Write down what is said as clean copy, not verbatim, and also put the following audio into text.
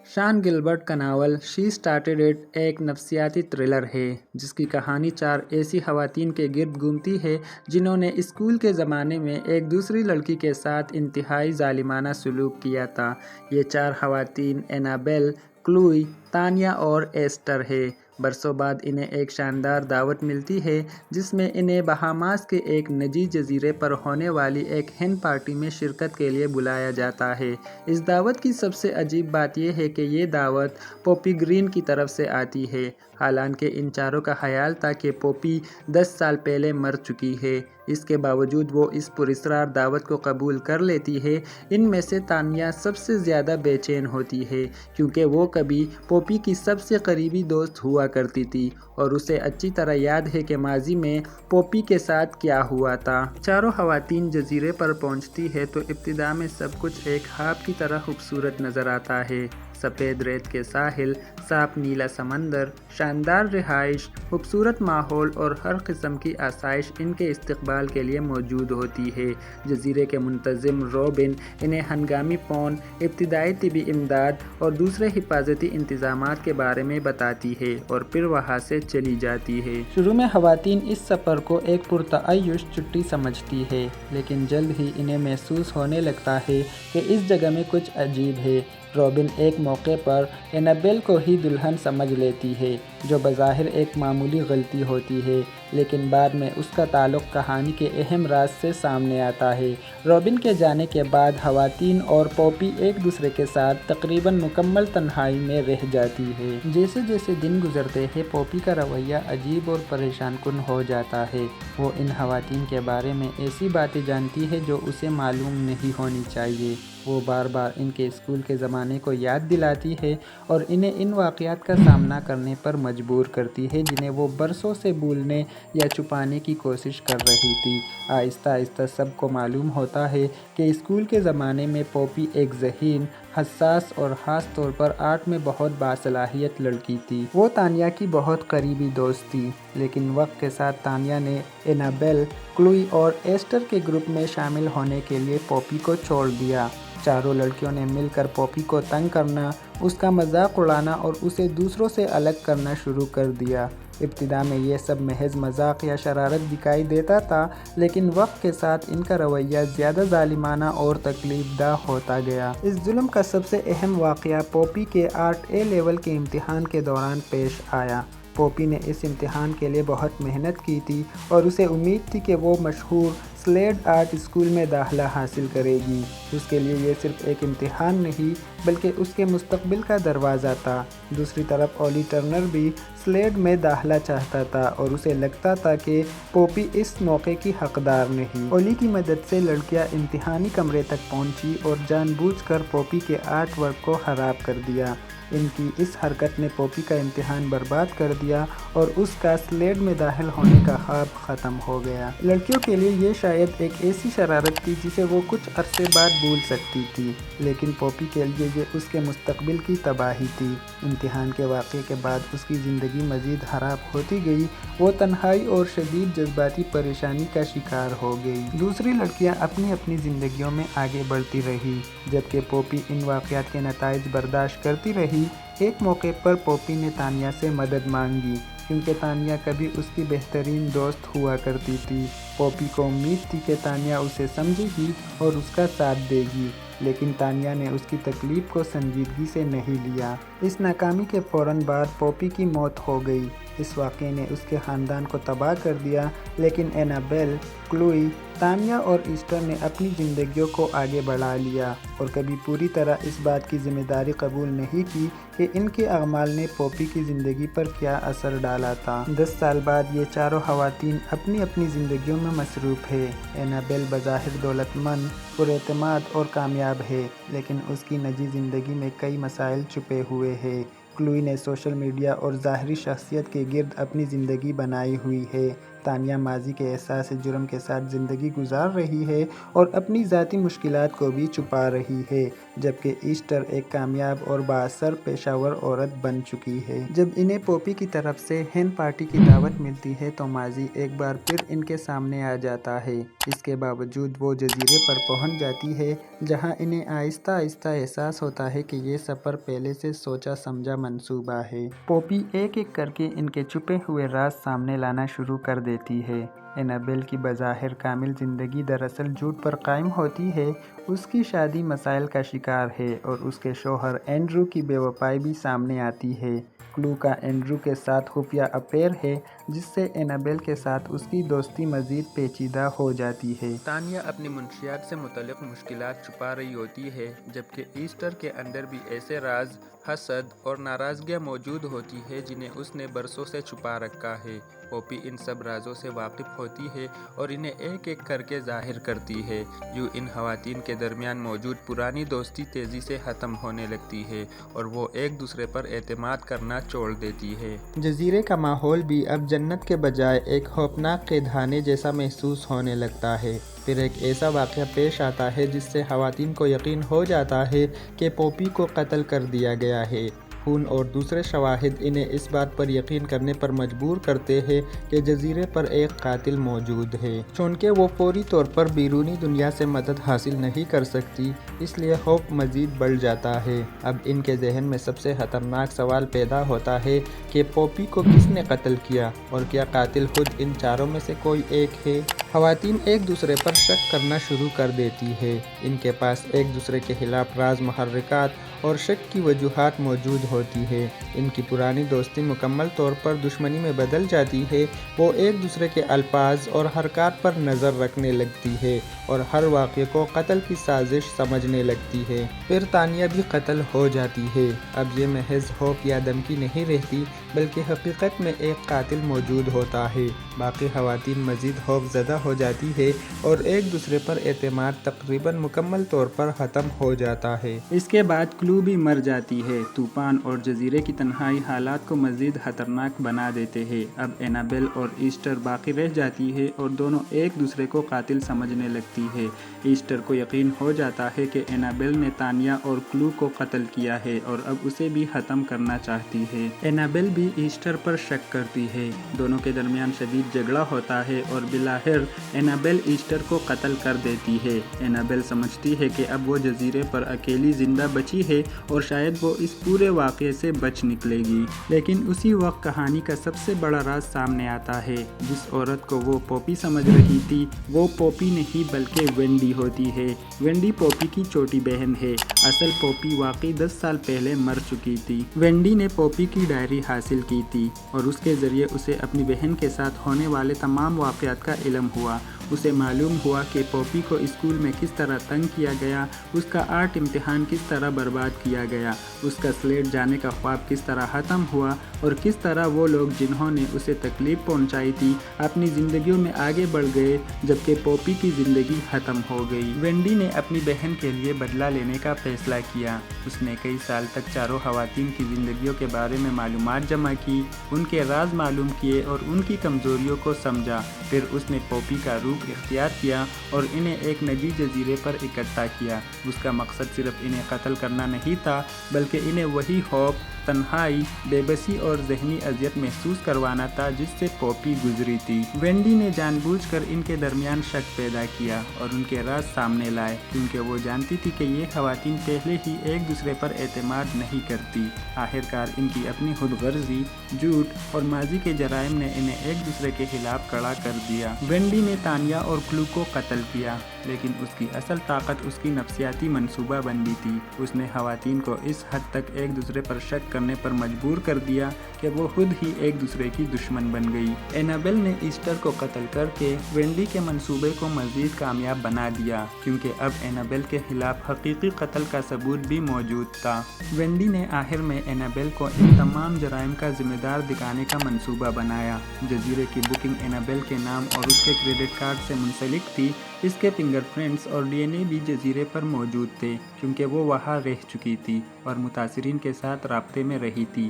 شان گلبرٹ کا novel she started it ایک نفسیاتی تھرلر ہے جس کی کہانی 4 ایسی خواتین کے گرد گھومتی ہے جنہوں نے اسکول کے زمانے میں ایک دوسری لڑکی کے ساتھ انتہائی ظالمانہ سلوک کیا تھا۔ یہ 4 خواتین اینابیل، کلوئی، تانیہ اور ایسٹر ہے۔ برسوں بعد انہیں ایک شاندار دعوت ملتی ہے جس میں انہیں بہاماس کے ایک نجی جزیرے پر ہونے والی ایک ہین پارٹی میں شرکت کے لیے بلایا جاتا ہے۔ اس دعوت کی سب سے عجیب بات یہ ہے کہ یہ دعوت پوپی گرین کی طرف سے آتی ہے، حالانکہ ان چاروں کا خیال تھا کہ پوپی 10 سال پہلے مر چکی ہے۔ اس کے باوجود وہ اس پراسرار دعوت کو قبول کر لیتی ہے۔ ان میں سے تانیہ سب سے زیادہ بے چین ہوتی ہے کیونکہ وہ کبھی پوپی کی سب سے قریبی دوست ہوا کرتی تھی اور اسے اچھی طرح یاد ہے کہ ماضی میں پوپی کے ساتھ کیا ہوا تھا۔ چاروں خواتین جزیرے پر پہنچتی ہے تو ابتدا میں سب کچھ ایک خواب کی طرح خوبصورت نظر آتا ہے۔ سفید ریت کے ساحل، صاف نیلا سمندر، شاندار رہائش، خوبصورت ماحول اور ہر قسم کی آسائش ان کے استقبال کے لیے موجود ہوتی ہے۔ جزیرے کے منتظم روبن انہیں ہنگامی فون، ابتدائی طبی امداد اور دوسرے حفاظتی انتظامات کے بارے میں بتاتی ہے اور پھر وہاں سے چلی جاتی ہے۔ شروع میں خواتین اس سفر کو ایک پرتعیش چھٹی سمجھتی ہے، لیکن جلد ہی انہیں محسوس ہونے لگتا ہے کہ اس جگہ میں کچھ عجیب ہے۔ روبن ایک موقع پر اینابیل کو ہی دلہن سمجھ لیتی ہے، جو بظاہر ایک معمولی غلطی ہوتی ہے، لیکن بعد میں اس کا تعلق کہانی کے اہم راز سے سامنے آتا ہے۔ روبن کے جانے کے بعد خواتین اور پوپی ایک دوسرے کے ساتھ تقریباً مکمل تنہائی میں رہ جاتی ہے۔ جیسے جیسے دن گزرتے ہیں، پوپی کا رویہ عجیب اور پریشان کن ہو جاتا ہے۔ وہ ان خواتین کے بارے میں ایسی باتیں جانتی ہے جو اسے معلوم نہیں ہونی چاہیے۔ وہ بار بار ان کے اسکول کے زمانے کو یاد دلاتی ہے اور انہیں ان واقعات کا سامنا کرنے پر مجبور کرتی ہے جنہیں وہ برسوں سے بھولنے یا چھپانے کی کوشش کر رہی تھی۔ آہستہ آہستہ سب کو معلوم ہوتا ہے کہ اسکول کے زمانے میں پوپی ایک ذہین، حساس اور خاص طور پر آرٹ میں بہت باصلاحیت لڑکی تھی۔ وہ تانیہ کی بہت قریبی دوست تھی، لیکن وقت کے ساتھ تانیہ نے اینابیل، کلوئی اور ایسٹر کے گروپ میں شامل ہونے کے لیے پوپی کو چھوڑ دیا۔ چاروں لڑکیوں نے مل کر پوپی کو تنگ کرنا، اس کا مذاق اڑانا اور اسے دوسروں سے الگ کرنا شروع کر دیا۔ ابتدا میں یہ سب محض مذاق یا شرارت دکھائی دیتا تھا، لیکن وقت کے ساتھ ان کا رویہ زیادہ ظالمانہ اور تکلیف دہ ہوتا گیا۔ اس ظلم کا سب سے اہم واقعہ پوپی کے آرٹ اے لیول کے امتحان کے دوران پیش آیا۔ پوپی نے اس امتحان کے لیے بہت محنت کی تھی اور اسے امید تھی کہ وہ مشہور سلیڈ آرٹ اسکول میں داخلہ حاصل کرے گی۔ اس کے لیے یہ صرف ایک امتحان نہیں بلکہ اس کے مستقبل کا دروازہ تھا۔ دوسری طرف اولی ٹرنر بھی سلیڈ میں داخلہ چاہتا تھا اور اسے لگتا تھا کہ پوپی اس موقع کی حقدار نہیں۔ اولی کی مدد سے لڑکیاں امتحانی کمرے تک پہنچی اور جان بوجھ کر پوپی کے آرٹ ورک کو خراب کر دیا۔ ان کی اس حرکت نے پوپی کا امتحان برباد کر دیا اور اس کا سلیڈ میں داخل ہونے کا خواب ختم ہو گیا۔ لڑکیوں کے لیے یہ شاید ایک ایسی شرارت تھی جسے وہ کچھ عرصے بعد بھول سکتی تھی، لیکن پوپی کے لیے یہ اس کے مستقبل کی تباہی تھی۔ امتحان کے واقعے کے بعد اس کی زندگی مزید خراب ہوتی گئی۔ وہ تنہائی اور شدید جذباتی پریشانی کا شکار ہو گئی۔ دوسری لڑکیاں اپنی اپنی زندگیوں میں آگے بڑھتی رہی، جبکہ پوپی ان واقعات کے نتائج برداشت کرتی رہی۔ ایک موقع پر پوپی نے تانیہ سے مدد مانگی کیونکہ تانیہ کبھی اس کی بہترین دوست ہوا کرتی تھی۔ پوپی کو امید تھی کہ تانیہ اسے سمجھے گی اور اس کا ساتھ دے گی، لیکن تانیہ نے اس کی تکلیف کو سنجیدگی سے نہیں لیا۔ اس ناکامی کے فوراً بعد پوپی کی موت ہو گئی۔ اس واقعے نے اس کے خاندان کو تباہ کر دیا، لیکن اینابیل، کلوئی، تانیہ اور ایسٹر نے اپنی زندگیوں کو آگے بڑھا لیا اور کبھی پوری طرح اس بات کی ذمہ داری قبول نہیں کی کہ ان کے اعمال نے پوپی کی زندگی پر کیا اثر ڈالا تھا۔ 10 سال بعد یہ چاروں خواتین اپنی اپنی زندگیوں میں مصروف ہے۔ اینابیل بظاہر دولت مند، پراعتماد اور کامیاب ہے، لیکن اس کی نجی زندگی میں کئی مسائل چھپے ہوئے ہیں۔ کلوئی نے سوشل میڈیا اور ظاہری شخصیت کے گرد اپنی زندگی بنائی ہوئی ہے، تانیہ ماضی کے احساس جرم کے ساتھ زندگی گزار رہی ہے اور اپنی ذاتی مشکلات کو بھی چھپا رہی ہے، جبکہ ایسٹر ایک کامیاب اور بااثر پیشہ ور عورت بن چکی ہے۔ جب انہیں پوپی کی طرف سے ہین پارٹی کی دعوت ملتی ہے تو ماضی ایک بار پھر ان کے سامنے آ جاتا ہے۔ اس کے باوجود وہ جزیرے پر پہنچ جاتی ہے، جہاں انہیں آہستہ آہستہ احساس ہوتا ہے کہ یہ سفر پہلے سے سوچا سمجھا منصوبہ ہے۔ پوپی ایک ایک کر کے ان کے چھپے ہوئے راز سامنے لانا شروع کر دیتی ہے۔ اینابیل کی بظاہر کامل زندگی دراصل جھوٹ پر قائم ہوتی ہے۔ اس کی شادی مسائل کا شکار ہے اور اس کے شوہر اینڈریو کی بے وفائی بھی سامنے آتی ہے۔ کلو کا اینڈریو کے ساتھ خفیہ افیئر ہے، جس سے اینابیل کے ساتھ اس کی دوستی مزید پیچیدہ ہو جاتی ہے۔ تانیہ اپنی منشیات سے متعلق مشکلات چھپا رہی ہوتی ہے، جبکہ ایسٹر کے اندر بھی ایسے راز، حسد اور ناراضگیاں موجود ہوتی ہیں جنہیں اس نے برسوں سے چھپا رکھا ہے۔ پوپی ان سب رازوں سے واقف ہوتی ہے اور انہیں ایک ایک کر کے ظاہر کرتی ہے۔ یوں ان خواتین کے درمیان موجود پرانی دوستی تیزی سے ختم ہونے لگتی ہے اور وہ ایک دوسرے پر اعتماد کرنا چھوڑ دیتی ہے۔ جزیرے کا ماحول بھی اب جنت کے بجائے ایک خوفناک قیدخانے جیسا محسوس ہونے لگتا ہے۔ پھر ایک ایسا واقعہ پیش آتا ہے جس سے خواتین کو یقین ہو جاتا ہے کہ پوپی کو قتل کر دیا گیا ہے۔ خون اور دوسرے شواہد انہیں اس بات پر یقین کرنے پر مجبور کرتے ہیں کہ جزیرے پر ایک قاتل موجود ہے۔ چونکہ وہ فوری طور پر بیرونی دنیا سے مدد حاصل نہیں کر سکتی، اس لیے خوف مزید بڑھ جاتا ہے۔ اب ان کے ذہن میں سب سے خطرناک سوال پیدا ہوتا ہے کہ پوپی کو کس نے قتل کیا اور کیا قاتل خود ان چاروں میں سے کوئی ایک ہے؟ خواتین ایک دوسرے پر شک کرنا شروع کر دیتی ہے۔ ان کے پاس ایک دوسرے کے خلاف راز محرکات اور شک کی وجوہات موجود ہوتی ہے۔ ان کی پرانی دوستی مکمل طور پر دشمنی میں بدل جاتی ہے۔ وہ ایک دوسرے کے الفاظ اور حرکات پر نظر رکھنے لگتی ہے اور ہر واقعے کو قتل کی سازش سمجھنے لگتی ہے۔ پھر تانیہ بھی قتل ہو جاتی ہے۔ اب یہ محض خوف یا دھمکی نہیں رہتی، بلکہ حقیقت میں ایک قاتل موجود ہوتا ہے۔ باقی خواتین مزید خوف زدہ ہو جاتی ہے اور ایک دوسرے پر اعتماد تقریباً مکمل طور پر ختم ہو جاتا ہے۔ اس کے بعد کلو بھی مر جاتی ہے۔ طوفان اور جزیرے کی تنہائی حالات کو مزید خطرناک بنا دیتے ہیں۔ اب اینابیل اور ایسٹر باقی رہ جاتی ہے اور دونوں ایک دوسرے کو قاتل سمجھنے لگتی ہے۔ ایسٹر کو یقین ہو جاتا ہے کہ اینابیل نے تانیہ اور کلو کو قتل کیا ہے اور اب اسے بھی ختم کرنا چاہتی ہے۔ اینابیل بھی ایسٹر پر شک کرتی ہے۔ دونوں کے درمیان شدید جھگڑا ہوتا ہے اور بالآخر اینابیل ایسٹر کو قتل کر دیتی ہے۔ اینابیل سمجھتی ہے کہ اب وہ جزیرے پر اکیلی زندہ بچی ہے اور شاید وہ اس پورے واقعے سے بچ نکلے گی۔ لیکن اسی وقت کہانی کا سب سے بڑا راز سامنے آتا ہے۔ جس عورت کو وہ پوپی سمجھ رہی تھی، وہ پوپی نہیں بلکہ وینڈی ہوتی ہے۔ وینڈی پوپی کی چھوٹی بہن ہے۔ اصل پوپی واقعی 10 سال پہلے مر چکی تھی۔ وینڈی نے پوپی کی ڈائری حاصل کی تھی اور اس کے ذریعے اسے اپنی بہن کے ساتھ ہونے والے تمام واقعات کا علم ہوا۔ اسے معلوم ہوا کہ پوپی کو اسکول میں کس طرح تنگ کیا گیا، اس کا آرٹ امتحان کس طرح برباد کیا گیا، اس کا سلیٹ جانے کا خواب کس طرح ختم ہوا اور کس طرح وہ لوگ جنہوں نے اسے تکلیف پہنچائی تھی اپنی زندگیوں میں آگے بڑھ گئے، جبکہ پوپی کی زندگی ختم ہو گئی۔ وینڈی نے اپنی بہن کے لیے بدلہ لینے کا فیصلہ کیا۔ اس نے کئی سال تک چاروں خواتین کی زندگیوں کے بارے میں معلومات جمع کی، ان کے راز معلوم کیے اور ان کی کمزوریوں کو سمجھا۔ پھر اس نے پوپی کا روپ اختیار کیا اور انہیں ایک نجی جزیرے پر اکٹھا کیا۔ اس کا مقصد صرف انہیں قتل کرنا نہیں تھا، بلکہ انہیں وہی خوف، تنہائی، بے بسی اور ذہنی اذیت محسوس کروانا تھا جس سے پوپی گزری تھی۔ وینڈی نے جان بوجھ کر ان کے درمیان شک پیدا کیا اور ان کے راز سامنے لائے، کیونکہ وہ جانتی تھی کہ یہ خواتین پہلے ہی ایک دوسرے پر اعتماد نہیں کرتی۔ آخرکار ان کی اپنی خود غرضی، جھوٹ اور ماضی کے جرائم نے انہیں ایک دوسرے کے خلاف کھڑا کر دیا۔ وینڈی نے تانیہ اور کلو کو قتل کیا، لیکن اس کی اصل طاقت اس کی نفسیاتی منصوبہ بندی تھی۔ اس نے خواتین کو اس حد تک ایک دوسرے پر شک کرنے پر مجبور کر دیا کہ وہ خود ہی ایک دوسرے کی دشمن بن گئی۔ اینابیل نے ایسٹر کو قتل کر کے وینڈی کے منصوبے کو مزید کامیاب بنا دیا، کیونکہ اب اینابیل کے خلاف حقیقی قتل کا ثبوت بھی موجود تھا۔ وینڈی نے آخر میں اینابیل کو ان تمام جرائم کا ذمہ دار دکھانے کا منصوبہ بنایا۔ جزیرے کی بکنگ اینابیل کے نام اور اس کے کریڈٹ کارڈ سے منسلک تھی۔ اس کے فنگر پرنٹس اور ڈی این اے بھی جزیرے پر موجود تھے، کیونکہ وہ وہاں رہ چکی تھی اور متاثرین کے ساتھ رابطے میں رہی تھی۔